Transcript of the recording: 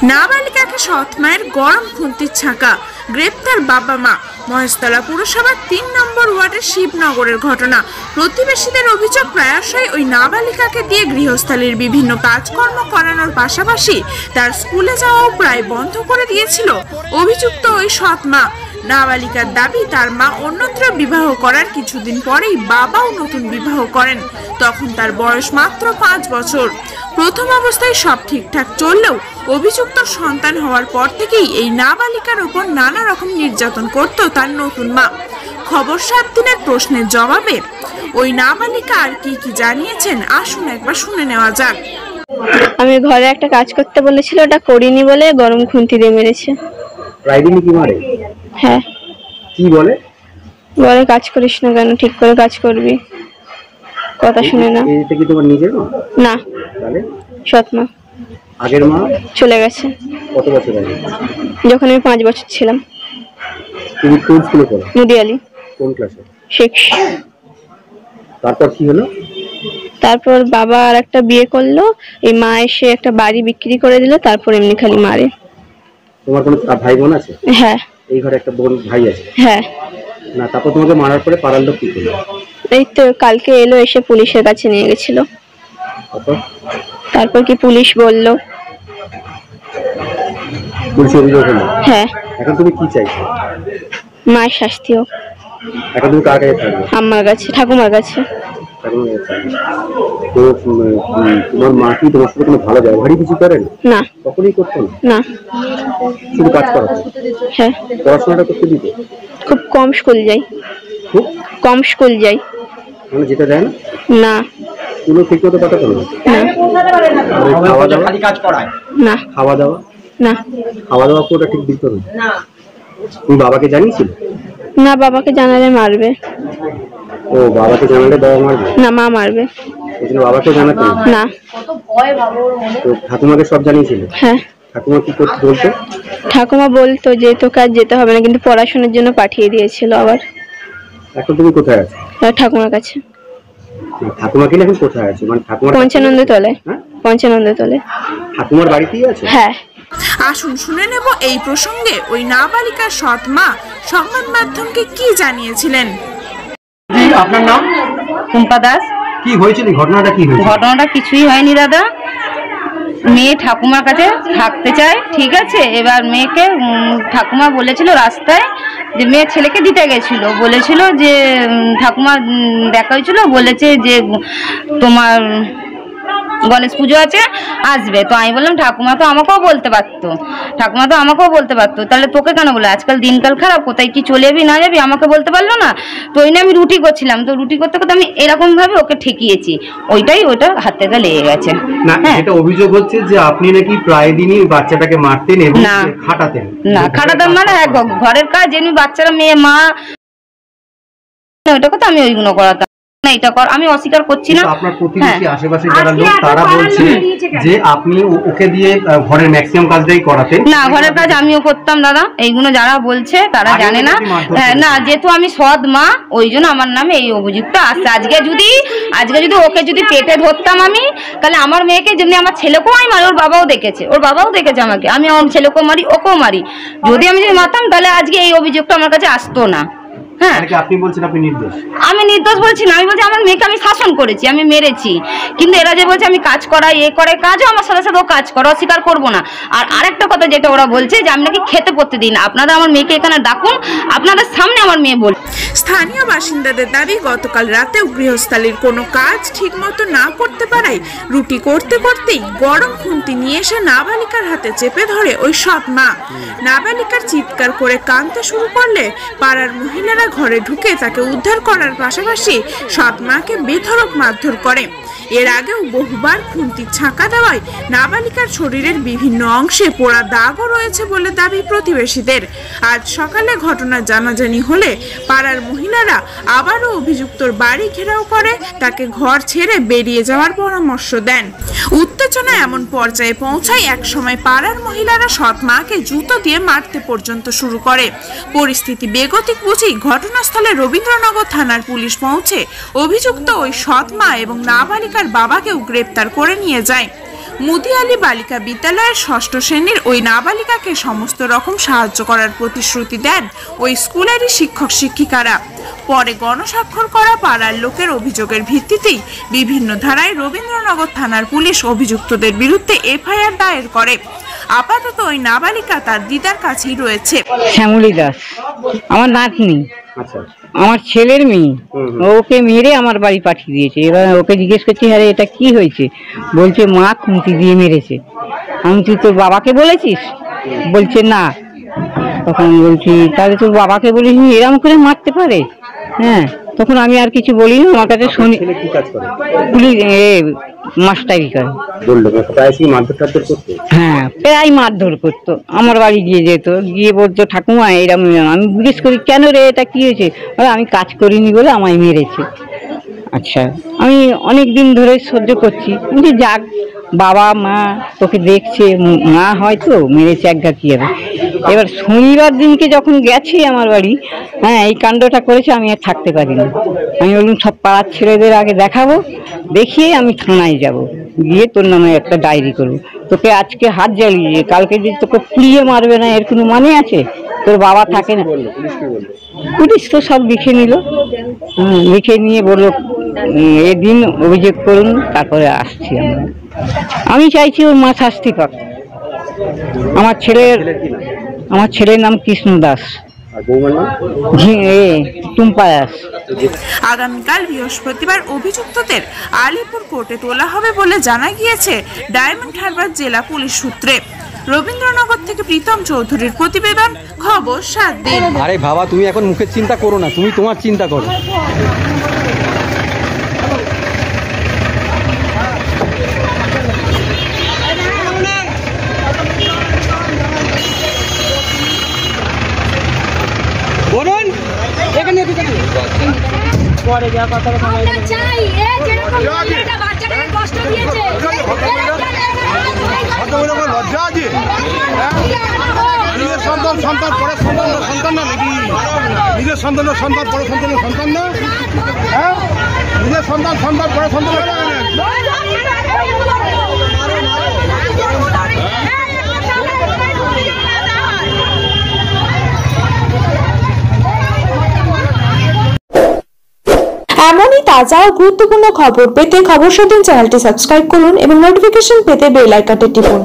নাবালিকাকে সৎ মায়ের গরম খুন্তির ছাঁকা, গ্রেপ্তার বাবা মা। মহেশতলা পুরসভার ৩ নম্বর ওয়ার্ডের শিবনগরের ঘটনা। প্রতিবেশীদের অভিযোগ, প্রায়শই ওই নাবালিকাকে দিয়ে গৃহস্থালির বিভিন্ন কাজকর্ম করানোর পাশাপাশি তার স্কুলে যাওয়াও প্রায় বন্ধ করে দিয়েছিল অভিযুক্ত ওই সৎ মা। নাবালিকার দাবি, তার মা অন্যত্র বিবাহ করার কিছুদিন পরেই বাবাও নতুন বিবাহ করেন। তখন তার বয়স মাত্র 5 বছর। প্রথম অবস্থায় সব ঠিকঠাক চললেও অভিযুক্ত সন্তান হওয়ার পর থেকেই এই নাবালিকার উপর নানা রকম নির্যাতন করত তার নতুন মা। খবর 7 দিনের প্রশ্নের জবাবে ওই নাবালিকা আর কি কি জানিয়েছেন, আসুন একবার শুনে নেওয়া যাক। আমি ঘরে একটা কাজ করতে বলেছিল, ওটা করিনি বলে গরম খুন্তি দিয়ে মেরেছে। প্রায়দিনই কি মারে? হ্যাঁ। কি বলে? বলে কাজ করিস না কেন, ঠিক করে কাজ করবি, কথা শুনে না। এটা কি তোমার নিজের মা? না, তাহলে সৎ মা। আগের মা চলে গেছে। কত বছর আগে? যখন আমি 5 বছর ছিলাম। তুমি কোন স্কুলে পড়ো? মুদিয়ালি। কোন ক্লাসে? 6। তারপর কি হলো? তারপর বাবা আর একটা বিয়ে করলো, এই মা এসে একটা বাড়ি বিক্রি করে দিল, তারপর এমনি খালি মারে। তোমার কোনো ভাই বোন আছে? হ্যাঁ। এই ঘরে একটা বোন ভাই আছে? হ্যাঁ। না, তারপর তোমাকে মারার পরে পাড়ার লোক কি করলো? এই তো কালকে এলো, এসে পুলিশের কাছে নিয়ে গেছিল। তারপর কি পুলিশ বললো, পুলিশ অভিযোগ হলো? হ্যাঁ। এখন তুমি কি চাইছো? মায়ের শাস্তি হোক। এখন তুমি কার কাছে থাকবে? আমার কাছে, ঠাকুমার কাছে। তো তোমার মা কি তোমার সাথে কোনো ভালো ব্যবহারই কিছু করেন? না, কখনোই করতেন না। শুধু কাজ করা? হ্যাঁ। পড়াশোনাটা করতে দিত? খুব কম স্কুল যাই। খুব কম স্কুল যাই। মানে যেটা দেয় না? না। কোনো ঠিক মতো কথা বলো না? খাওয়া দাওয়া? খালি কাজ করায় না। খাওয়া দাওয়া? না। খাওয়া দাওয়া পুরোটা ঠিক দিত না? তুমি বাবাকে জানিয়েছিলে? না, বাবাকে জানালে মারবে। ও, বাবাকে জানালে বাবা মারবে? না, মা মারবে। ওই জন্য বাবাকে জানাতে না। তো ঠাকুমাকে সব জানিয়েছিলে? হ্যাঁ। ঠাকুমা কি করতে বলতো? ঠাকুমা বলতো যে তোকে আর যেতে হবে না, কিন্তু পড়াশোনার জন্য পাঠিয়ে দিয়েছিল আবার। এখন তুমি কোথায় আছো? ঠাকুমার কাছে। ঠাকুমা কি এখন কোথায় আছে? মানে ঠাকুমার পঞ্চানন্দে তলে। পঞ্চানন্দে তলে। ঠাকুমার বাড়িতেই আছে? হ্যাঁ। আসুন শুনে নেব এই প্রসঙ্গে ওই নাবালিকার সৎ মা সংবাদ মাধ্যমকে কি জানিয়েছিলেন। আপনার নাম? কুম্পা দাস। কি হয়েছিল? ঘটনাটা কি হয়েছিল? ঘটনাটা কিছুই হয়নি দাদা। মেয়ে ঠাকুমার কাছে থাকতে চায়, ঠিক আছে। এবার মেয়েকে ঠাকুমা বলেছিল রাস্তায় যে মেয়ে ছেলেকে দিতে গেছিল, বলেছিল যে ঠাকুমা দেখা হয়েছিল, বলেছে যে তোমার গণেশ পুজো আছে, আসবে। তো আমি বললাম ঠাকুমা তো আমাকেও বলতে পারতো, তাহলে তোকে কেন বলে? আজকাল দিনকাল খারাপ, কোথায় কি চলে যাবি না যাবি আমাকে বলতে পারলো না। তো ওই নিয়ে আমি রুটি করছিলাম, তো রুটি করতে করতে আমি এরকম ভাবে ওকে ঠেকিয়েছি, ওইটা হাত থেকে লেগে গেছে। না, এটা অভিযোগ হচ্ছে যে আপনি নাকি প্রায় দিনই বাচ্চাটাকে মারতেন এবং খাটাতেন। না, খাটাতাম মানে ঘরের কাজ, এমনি বাচ্চারা মেয়ে মা, ওইটা কথা আমি ওইগুলো করাতাম না। এটা কর, আমি অস্বীকার করছি না। আপনার প্রতিবেশী আশেপাশে যারা লোক তারা বলছে যে আপনি ওকে দিয়ে ঘরের ম্যাক্সিমাম কাজটাই করাতেন। না, ঘরের কাজ আমিও করতাম দাদা, এইগুলো যারা বলছে তারা জানে না। হ্যাঁ, না, যেহেতু আমি সৎ মা, ওই জন্য আমার নামে এই অভিযোগটা আসছে। আজকে যদি ওকে যদি পেটে ধরতাম আমি, তাহলে আমার মেয়েকে যেমনি আমার ছেলেকেও আমি মারি, ওর বাবাও দেখেছে আমাকে, আমি আমার ছেলেকেও মারি, ওকেও মারি। যদি আমি মারতাম তাহলে আজকে এই অভিযোগটা আমার কাছে আসতো না। হ্যাঁ, আপনি বলছেন আপনি নির্দোষ? আমি নির্দোষ বলছি না, আমি বলছি আমার মেয়েকে আমি শাসন করেছি, আমি মেরেছি। কিন্তু এরা যে বলছে আমি কাজ করাই, করে কাজও আমার সাথে সাথে ও কাজ করে, অস্বীকার করবো না। আর আরেকটা কথা যেটা ওরা বলছে যে আমি নাকি খেতে পড়তে দিই না। আপনারা আমার মেয়েকে এখানে ডাকুন, আপনাদের সামনে আমার মেয়ে বল। স্থানীয় বাসিন্দাদের দাবি, গতকাল রাতেও গৃহস্থালির কোনো কাজ ঠিক মতো না করতে পারায় রুটি করতে করতেই গরম খুন্তি নিয়ে এসে নাবালিকার হাতে চেপে ধরে ওই সৎ মা। নাবালিকার চিৎকার করে কাঁদতে শুরু করলে পাড়ার মহিলারা ঘরে ঢুকে তাকে উদ্ধার করার পাশাপাশি সৎ মাকে বেধড়ক মারধর করে। এর আগেও বহুবার খুন্তির ছাঁকা দেওয়ায় নাবালিকার শরীরের বিভিন্ন অংশে পোড়া দাগও রয়েছে বলে দাবি প্রতিবেশীদের। আজ সকালে ঘটনা জানাজানি হলে পাড়ার মহিলারা আবারও অভিযুক্তর বাড়ি ঘেরাও করে তাকে ঘর ছেড়ে বেরিয়ে যাওয়ার পরামর্শ দেন। উত্তেজনা এমন পর্যায়ে পৌঁছায় একসময় পাড়ার মহিলারা সৎ মাকে জুতো দিয়ে মারতে পর্যন্ত শুরু করে। পরিস্থিতি বেগতিক বুঝেই ঘটনাস্থলে রবীন্দ্রনগর থানার পুলিশ পৌঁছে অভিযুক্ত ওই সৎ মা এবং নাবালিকার বাবাকেও গ্রেপ্তার করে নিয়ে যায়। মুদিয়ালি বালিকা বিদ্যালয়ের 6ষ্ঠ শ্রেণীর ওই নাবালিকাকে সমস্ত রকম সাহায্য করার প্রতিশ্রুতি দেন ওই স্কুলেরই শিক্ষক শিক্ষিকারা। পরে গণস্বাক্ষর করা পাড়ার লোকের অভিযোগের ভিত্তিতেই বিভিন্ন ধারায় রবীন্দ্রনগর থানার পুলিশ অভিযুক্তদের বিরুদ্ধে এফআইআর দায়ের করে। আপাতত ওই নাবালিকা তার দিদার কাছেই রয়েছে। শ্যামলী দাস আমার নাতনি, আমার ছেলের মেয়ে। ওকে মেরে আমার বাড়ি পাঠিয়ে দিয়েছে। এবার ওকে জিজ্ঞেস করছি, আরে এটা কি হয়েছে? বলছে মা খুঁটি দিয়ে মেরেছে। আমি তুই তোর বাবাকে বলেছিস? বলছে না। তখন বলছি তাহলে তোর বাবাকে বলিস এরকম করে মারতে পারে? হ্যাঁ, তখন আমি আর কিছু বলিনি। আমার কাছে শুনি পুলিশ মাস্টারি করে। হ্যাঁ, প্রায় মারধর করতো। আমার বাড়ি গিয়ে যেত, গিয়ে বলতো ঠাকুমা এরকম। আমি জিজ্ঞেস করি কেন রে, এটা কি হয়েছে? আমি কাজ করিনি বলে আমায় মেরেছে। আচ্ছা, আমি অনেক দিন ধরে সহ্য করছি। বলছি যাক, বাবা মা তোকে দেখছে, মা হয়তো মেরেছে, একঘা কি হবে। এবার শনিবার দিনকে যখন গেছি আমার বাড়ি, হ্যাঁ এই কাণ্ডটা করেছে, আমি আর থাকতে পারিনি। আমি বললাম সব পাড়ার ছেলেদের আগে দেখাবো, দেখিয়ে আমি থানায় যাব, গিয়ে তোর নামে একটা ডায়েরি করবো। তোকে আজকে হাত জ্বালিয়ে কালকে যে তোকে পুড়িয়ে মারবে না এর কোনো মানে আছে? তোর বাবা থাকে না? পুলিশ তো সব লিখে নিল। লিখে নিয়ে বললো এদিন অভিযোগ করুন, তারপরে আসছি আমরা। আমি চাইছি ওর মা শাস্তি পাক। আমার ছেলের নাম কৃষ্ণ দাস, টুম্পা দাস। আগামীকাল বৃহস্পতিবার অভিযুক্তদের আলিপুর কোর্টে তোলা হবে বলে জানা গিয়েছে ডায়মন্ড হারবার জেলা পুলিশ সূত্রে। রবীন্দ্রনগর থেকে প্রীতম চৌধুরীর প্রতিবেদন, খবর 7 দিন। আরে বাবা, তুমি এখন মুখের চিন্তা করো না, তুমি তোমার চিন্তা করো। বলুন এখানে পরে যা কথা চাই, যেরকম বাচ্চাটাকে কষ্ট দিয়েছে, লজ্জা আছে। নিজের সন্তান পরে সন্তান না নাকি? নিজের সন্তানের সন্তান পরে সন্তানের সন্তান না? হ্যাঁ, নিজের সন্তান পরে সন্তান। এমনই তাজা ও গুরুত্বপূর্ণ খবর পেতে খবর 7 চ্যানেলটি সাবস্ক্রাইব করুন এবং নোটিফিকেশন পেতে বেল আইকনটি টিপুন।